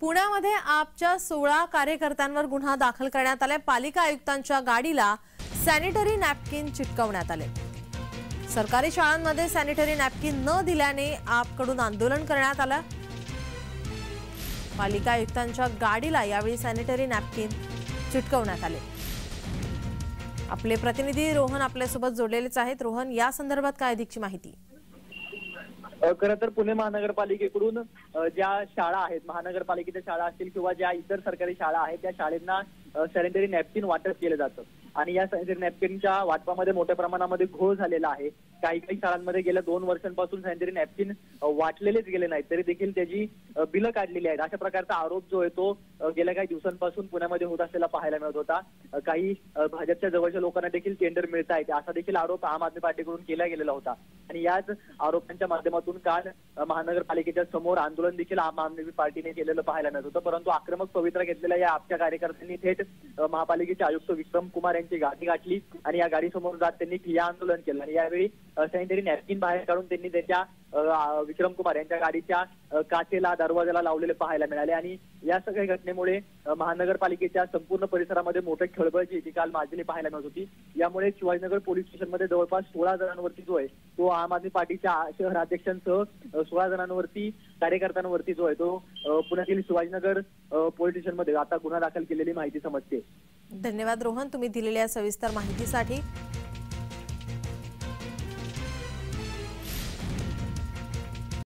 पुण्यामध्ये आपच्या 16 कार्यकर्त्यांवर गुन्हा दाखल करण्यात आलाय। पालिका आयुक्तांच्या गाडीला सॅनिटरी नॅपकिन चिटकवण्यात आले। सरकारी शाळांमध्ये सॅनिटरी नॅपकिन न दिल्याने आपकडून आंदोलन करण्यात आलं। पालिका आयुक्तांच्या गाडीला यावेळी सॅनिटरी नॅपकिन चिटकवण्यात आले। आपले प्रतिनिधी रोहन आपल्यासोबत जोडलेलेच आहेत। रोहन, या संदर्भात काय अधिकची माहिती? खरं तर पुणे महानगरपालिकेकडून ज्या शाळा आहेत, महानगरपालिकेच्या शाळा असतील किंवा ज्या इतर सरकारी शाळा आहेत, त्या शाळांना सॅनिटरी नॅपकिन वाटप केलं जातं आणि या सॅनिटरी नॅपकिनच्या वाटपामध्ये मोठ्या प्रमाणामध्ये घोळ झालेला आहे। काही शाळांमध्ये गेल्या 2 वर्षांपासून सॅनिटरी नॅपकिन वाटलेलेच गेले नाहीत, तरी देखील त्याची बिलं काढलेली आहेत। अशा प्रकारचा आरोप जो आहे तो गेल्या काही दिवसांपासून पुण्यामध्ये होत असलेला पाहायला मिळत होता। काही भाजपच्या जवळच्या लोकांना देखील टेंडर मिळत आहेत असा देखील आरोप आम आदमी पार्टीकडून केला गेलेला होता आणि याच आरोपांच्या माध्यमातून काल महानगरपालिकेच्या समोर आंदोलन देखील आम आदमी पार्टीने केलेलं पाहायला मिळत होतं। परंतु आक्रमक पवित्रा घेतलेल्या या आपच्या कार्यकर्त्यांनी थेट महापालिकेचे आयुक्त विक्रम कुमार यांची गाडी गाठली आणि या गाडीसमोर जात त्यांनी ठिय्या आंदोलन केलं आणि यावेळी सॅनिटरी नॅपकिन बाहेर काढून त्यांनी त्याच्या विक्रम कुमार यांच्या गाडीच्या काचेला दरवाजाला लावलेले पाहायला मिळाले आणि या सगळ्या घटनेमुळे महानगरपालिकेच्या संपूर्ण परिसरामध्ये मोठी खळबळ जी काल माजली पाहायला मिळत होती। यामुळे शिवाजीनगर पोलीस स्टेशनमध्ये जवळपास 16 जणांवरती जो आहे तो आम आदमी पार्टीच्या शहराध्यक्षांसह 16 जणांवरती कार्यकर्त्यांवरती जो आहे तो पुण्यातील शिवाजीनगर पोलीस स्टेशनमध्ये आता गुन्हा दाखल केलेली माहिती समजते। धन्यवाद रोहन, तुम्ही दिलेल्या सविस्तर माहितीसाठी।